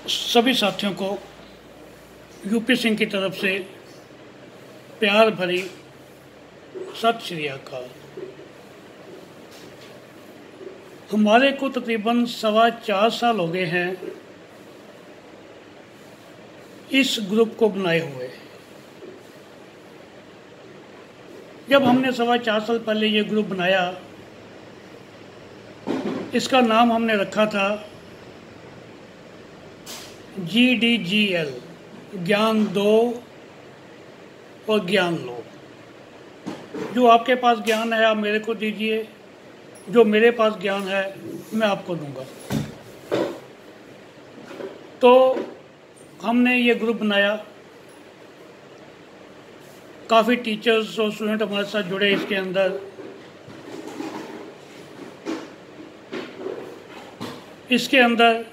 सभी साथियों को यूपी सिंह की तरफ से प्यार भरी सत श्री अकाल। हमारे को तकरीबन 4.25 साल हो गए हैं इस ग्रुप को बनाए हुए। जब हमने 4.25 साल पहले ये ग्रुप बनाया, इसका नाम हमने रखा था GDGL, ज्ञान दो और ज्ञान लो। जो आपके पास ज्ञान है आप मेरे को दीजिए, जो मेरे पास ज्ञान है मैं आपको दूंगा। तो हमने ये ग्रुप बनाया, काफ़ी टीचर्स और स्टूडेंट हमारे साथ जुड़े इसके अंदर। इसके अंदर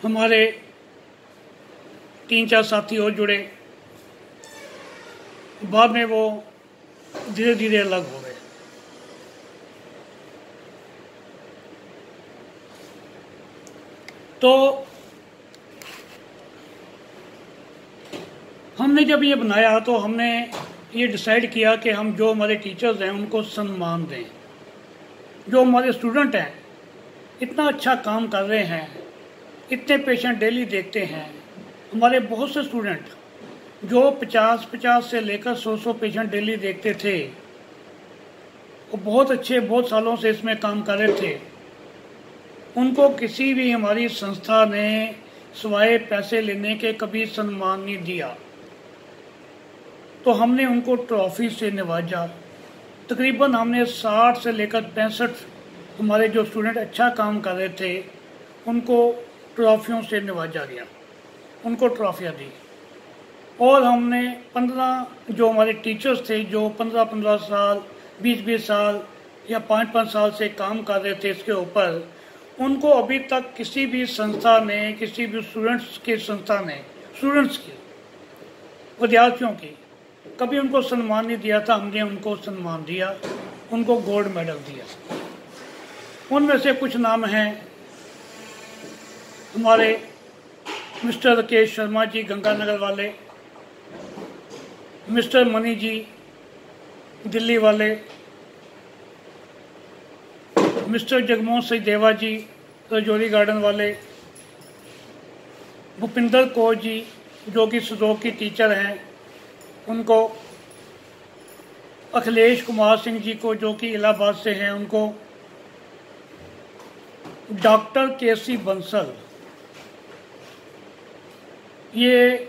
हमारे 3-4 साथी और जुड़े, बाद में वो धीरे धीरे अलग हो गए। तो हमने जब ये बनाया तो हमने ये डिसाइड किया कि हम जो हमारे टीचर्स हैं उनको सम्मान दें। जो हमारे स्टूडेंट हैं इतना अच्छा काम कर रहे हैं, इतने पेशेंट डेली देखते हैं। हमारे बहुत से स्टूडेंट जो 50 से लेकर 100 पेशेंट डेली देखते थे, वो बहुत अच्छे, बहुत सालों से इसमें काम कर रहे थे। उनको किसी भी हमारी संस्था ने सिवाय पैसे लेने के कभी सम्मान नहीं दिया। तो हमने उनको ट्रॉफी से नवाजा। तकरीबन हमने 60 से लेकर 65 हमारे जो स्टूडेंट अच्छा काम कर रहे थे उनको ट्रॉफियों से नवाजा गया, उनको ट्रॉफियाँ दी। और हमने 15 जो हमारे टीचर्स थे जो 15 साल, 20 साल या 5 साल से काम कर रहे थे इसके ऊपर, उनको अभी तक किसी भी संस्था ने, किसी भी स्टूडेंट्स की संस्था ने, स्टूडेंट्स की, विद्यार्थियों की कभी उनको सम्मान नहीं दिया था। हमने उनको सम्मान दिया, उनको गोल्ड मेडल दिया। उनमें से कुछ नाम हैं हमारे मिस्टर राकेश शर्मा जी गंगानगर वाले, मिस्टर मनी जी दिल्ली वाले, मिस्टर जगमोहन सिंह देवा जी रजौरी गार्डन वाले, भूपिंदर कौर जी जो कि सुजोक की टीचर हैं उनको, अखिलेश कुमार सिंह जी को जो कि इलाहाबाद से हैं उनको, डॉक्टर KC बंसल, ये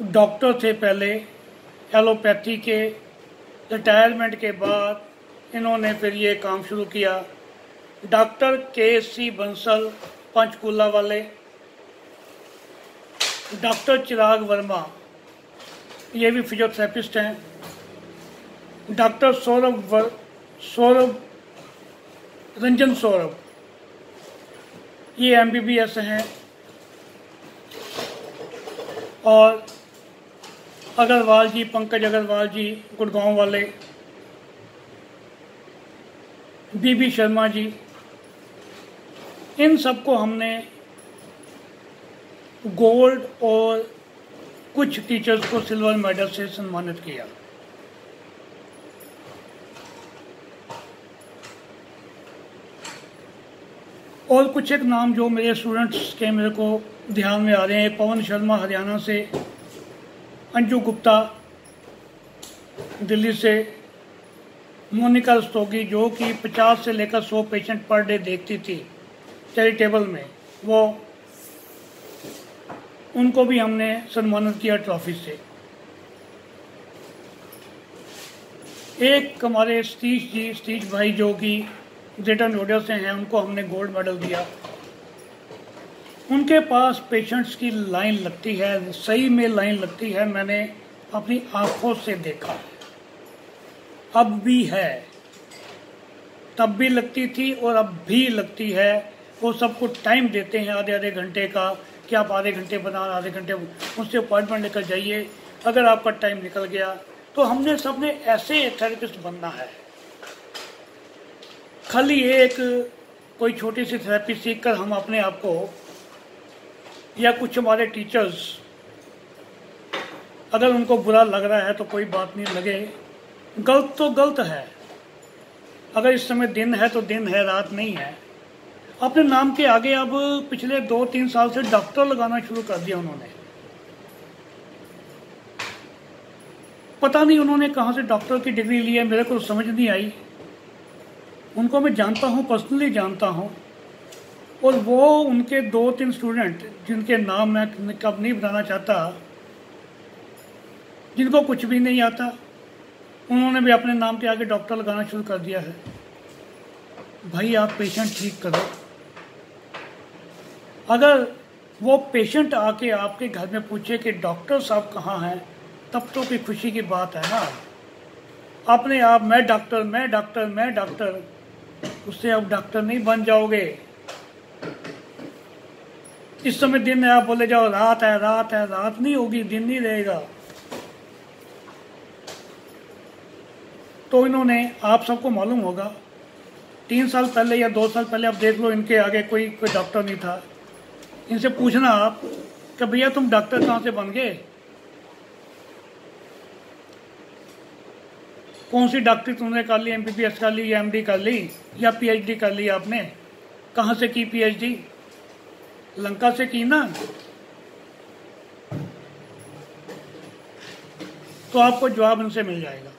डॉक्टर थे पहले एलोपैथी के। रिटायरमेंट के बाद इन्होंने फिर ये काम शुरू किया। डॉक्टर KC बंसल पंचकूला वाले, डॉक्टर चिराग वर्मा ये भी फिजियोथेरेपिस्ट हैं, डॉक्टर रंजन सौरभ ये MBBS हैं, और अग्रवाल जी, पंकज अग्रवाल जी गुड़गांव वाले, BB शर्मा जी, इन सबको हमने गोल्ड और कुछ टीचर्स को सिल्वर मेडल से सम्मानित किया। और कुछ एक नाम जो मेरे स्टूडेंट्स के मेरे को ध्यान में आ रहे हैं, पवन शर्मा हरियाणा से, अंजू गुप्ता दिल्ली से, मोनिका रस्तोगी जो कि 50 से लेकर 100 पेशेंट पर डे देखती थी चैरिटेबल में, वो उनको भी हमने सम्मानित किया ट्रॉफी से। एक हमारे सतीश भाई जो कि ग्रेटर नोएडा से हैं, उनको हमने गोल्ड मेडल दिया। उनके पास पेशेंट्स की लाइन लगती है, सही में लाइन लगती है, मैंने अपनी आंखों से देखा है। अब भी है, तब भी लगती थी और अब भी लगती है। वो सबको टाइम देते हैं आधे घंटे का कि आप आधे घंटे बना, आधे घंटे उससे अपॉइंटमेंट लेकर जाइए। अगर आपका टाइम निकल गया तो हमने सबने ऐसे थेरेपिस्ट बनना है। खाली एक कोई छोटी सी थेरेपी सीखकर हम अपने आप को, या कुछ हमारे टीचर्स अगर उनको बुरा लग रहा है तो कोई बात नहीं, लगे, गलत तो गलत है। अगर इस समय दिन है तो दिन है, रात नहीं है। अपने नाम के आगे अब पिछले 2-3 साल से डॉक्टर लगाना शुरू कर दिया उन्होंने। पता नहीं उन्होंने कहाँ से डॉक्टर की डिग्री ली है, मेरे को समझ नहीं आई। उनको मैं जानता हूँ, पर्सनली जानता हूँ, और वो उनके 2-3 स्टूडेंट जिनके नाम मैं कब नहीं बताना चाहता, जिनको कुछ भी नहीं आता, उन्होंने भी अपने नाम के आगे डॉक्टर लगाना शुरू कर दिया है। भाई आप पेशेंट ठीक करो। अगर वो पेशेंट आके आपके घर में पूछे कि डॉक्टर साहब कहाँ हैं, तब तो कोई खुशी की बात है ना। अपने आप मैं डॉक्टर, मैं डॉक्टर, मैं डॉक्टर, उससे आप डॉक्टर नहीं बन जाओगे। इस समय दिन है, आप बोले जाओ रात है, रात है, रात नहीं होगी, दिन नहीं रहेगा। तो इन्होंने, आप सबको मालूम होगा, 3 साल पहले या 2 साल पहले आप देख लो, इनके आगे कोई डॉक्टर नहीं था। इनसे पूछना आप कि भैया तुम डॉक्टर कहाँ से बन गए, कौन सी डॉक्टरी तुमने कर ली, MBBS कर ली या MD कर ली या PhD कर ली आपने, कहाँ से की PhD? लंका से की ना। तो आपको जवाब इनसे मिल जाएगा।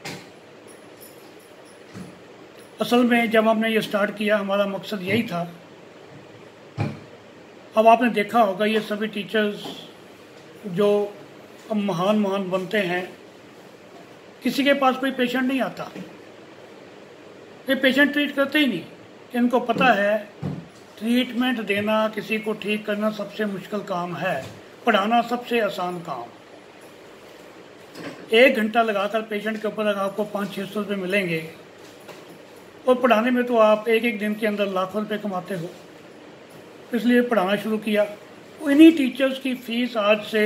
असल में जब हमने ये स्टार्ट किया, हमारा मकसद यही था। अब आपने देखा होगा ये सभी टीचर्स जो अब महान महान बनते हैं, किसी के पास कोई पेशेंट नहीं आता, ये पेशेंट ट्रीट करते ही नहीं। इनको पता है ट्रीटमेंट देना, किसी को ठीक करना सबसे मुश्किल काम है, पढ़ाना सबसे आसान काम। 1 घंटा लगाकर पेशेंट के ऊपर अगर आपको 500-600 रुपये मिलेंगे, और पढ़ाने में तो आप एक दिन के अंदर लाखों रुपए कमाते हो, इसलिए पढ़ाना शुरू किया। इन्हीं टीचर्स की फीस आज से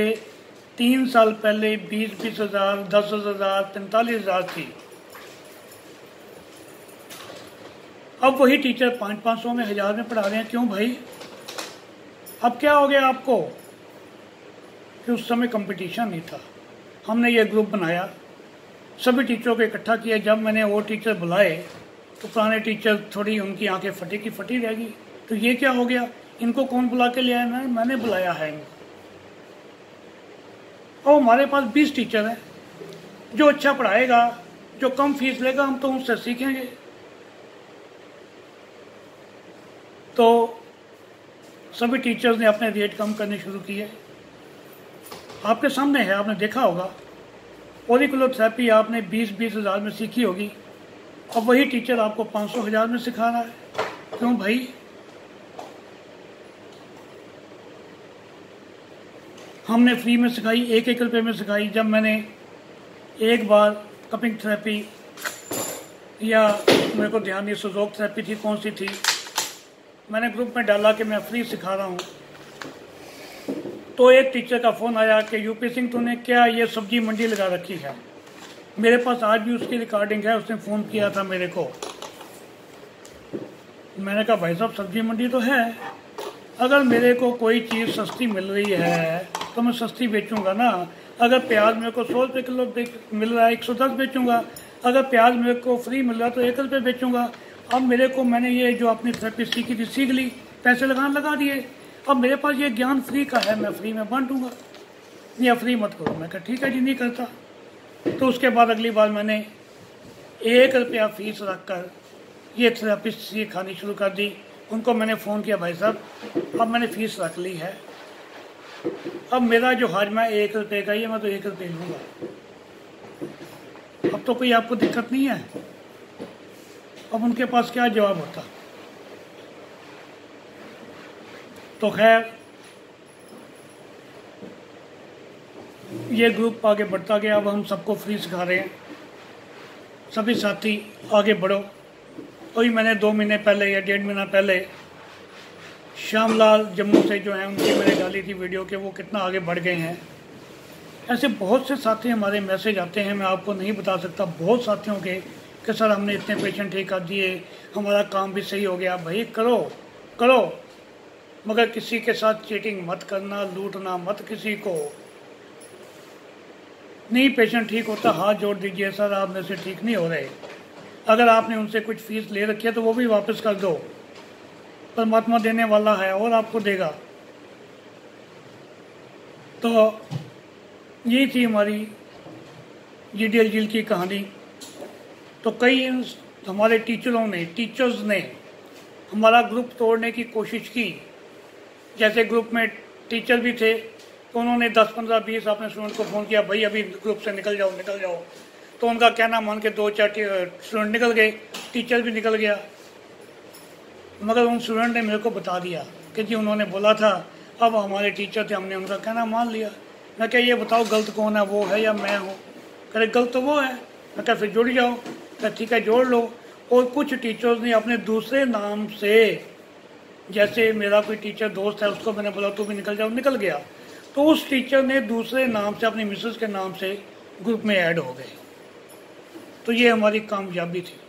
3 साल पहले 20-20 हज़ार, 10,000, 45,000 थी। अब वही टीचर 500-500 में, 1000 में पढ़ा रहे हैं। क्यों भाई? अब क्या हो गया आपको कि उस समय कंपटीशन नहीं था। हमने ये ग्रुप बनाया, सभी टीचरों को इकट्ठा किया। जब मैंने वो टीचर बुलाए तो पुराने टीचर थोड़ी उनकी आंखें फटी की फटी रह गई। तो ये क्या हो गया, इनको कौन बुला के ले आया? मैंने बुलाया है इनको। और हमारे पास 20 टीचर हैं, जो अच्छा पढ़ाएगा, जो कम फीस लेगा, हम तो उससे सीखेंगे। तो सभी टीचर्स ने अपने रेट कम करने शुरू किए। आपके सामने है, आपने देखा होगा, ऑरिकुलर थेरेपी आपने 20-20 हज़ार में सीखी होगी, अब वही टीचर आपको 500-1000 में सिखा रहा है। क्यों भाई? हमने फ्री में सिखाई, 1-1 रुपये में सिखाई। जब मैंने एक बार कपिंग थेरेपी, या मेरे को ध्यान नहीं सुजोक थेरेपी थी, कौन सी थी, मैंने ग्रुप में डाला कि मैं फ्री सिखा रहा हूँ, तो एक टीचर का फ़ोन आया कि यूपी सिंह तूने क्या ये सब्जी मंडी लगा रखी है। मेरे पास आज भी उसकी रिकॉर्डिंग है, उसने फ़ोन किया था मेरे को। मैंने कहा भाई साहब सब्जी मंडी तो है, अगर मेरे को कोई चीज़ सस्ती मिल रही है तो मैं सस्ती बेचूंगा ना। अगर प्याज मेरे को 100 रुपये किलो मिल रहा है, 110 बेचूंगा। अगर प्याज मेरे को फ्री मिल रहा है तो 1 रुपये बेचूंगा। अब मेरे को, मैंने ये जो अपनी थेरेपी सीखी थी, सीख ली, पैसे लगा दिए। अब मेरे पास ये ज्ञान फ्री का है, मैं फ्री में बांटूंगा, या फ्री मत करो। मैं कहा ठीक है जी, नहीं करता। तो उसके बाद अगली बार मैंने 1 रुपया फीस रखकर ये थेरेपी सिखानी शुरू कर दी। उनको मैंने फ़ोन किया, भाई साहब अब मैंने फ़ीस रख ली है, अब मेरा जो हाजमा 1 रुपये का ही है, मैं तो 1 रुपये लूँगा। अब तो कोई आपको दिक्कत नहीं है। अब उनके पास क्या जवाब होता? तो खैर ये ग्रुप आगे बढ़ता गया। अब हम सबको फ्री सिखा रहे हैं। सभी साथी आगे बढ़ो। वही मैंने 2 महीने पहले या 1.5 महीना पहले श्यामलाल जम्मू से जो हैं उनकी मैंने डाली थी वीडियो के, वो कितना आगे बढ़ गए हैं। ऐसे बहुत से साथी हमारे मैसेज आते हैं, मैं आपको नहीं बता सकता, बहुत साथियों के कि सर हमने इतने पेशेंट ठीक कर दिए, हमारा काम भी सही हो गया। भाई करो, करो, मगर किसी के साथ चीटिंग मत करना, लूटना मत किसी को। नहीं पेशेंट ठीक होता हाथ जोड़ दीजिए, सर आप मेरे से ठीक नहीं हो रहे। अगर आपने उनसे कुछ फीस ले रखी है तो वो भी वापस कर दो, परमात्मा देने वाला है और आपको देगा। तो यही थी हमारी GDL जेल की कहानी। तो कई हमारे टीचर्स ने हमारा ग्रुप तोड़ने की कोशिश की। जैसे ग्रुप में टीचर भी थे तो उन्होंने 10, 15, 20 अपने स्टूडेंट को फ़ोन किया, भाई अभी ग्रुप से निकल जाओ। तो उनका कहना मान के 2-4 स्टूडेंट निकल गए, टीचर भी निकल गया। मगर उन स्टूडेंट ने मेरे को बता दिया कि जी उन्होंने बोला था, अब हमारे टीचर थे, हमने उनका कहना मान लिया। मैं क्या ये बताओ गलत कौन है, वो है या मैं हूँ? कह रहे गलत तो वो है। मैं क्या फिर जुड़ जाओ? क्या ठीक है जोड़ लो। और कुछ टीचर्स ने अपने दूसरे नाम से, जैसे मेरा कोई टीचर दोस्त है उसको मैंने बोला तू भी निकल जाओ, निकल गया, तो उस टीचर ने दूसरे नाम से अपनी मिसेस के नाम से ग्रुप में ऐड हो गए। तो ये हमारी कामयाबी थी।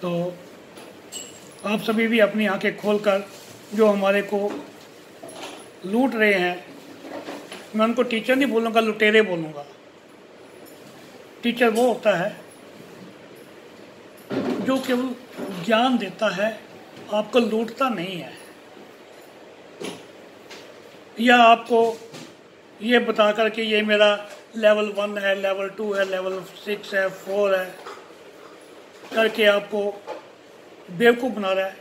तो आप सभी भी अपनी आंखें खोलकर जो हमारे को लूट रहे हैं, मैं उनको टीचर नहीं बोलूँगा, लुटेरे बोलूँगा। टीचर वो होता है जो केवल ज्ञान देता है, आपको लूटता नहीं है, या आपको ये बता कर कि ये मेरा लेवल 1 है, लेवल 2 है, लेवल 6 है, 4 है करके आपको बेवकूफ़ बना रहा है।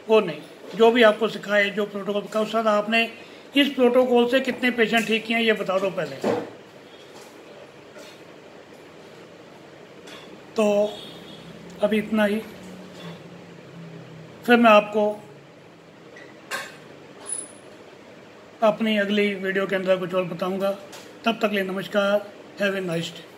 वो नहीं, जो भी आपको सिखाए, जो प्रोटोकॉल का, सर आपने इस प्रोटोकॉल से कितने पेशेंट ठीक किए हैं ये बता दो पहले। तो अभी इतना ही, फिर मैं आपको अपनी अगली वीडियो के अंदर कुछ और बताऊंगा। तब तक लिए नमस्कार, हैव ए नाइस डे।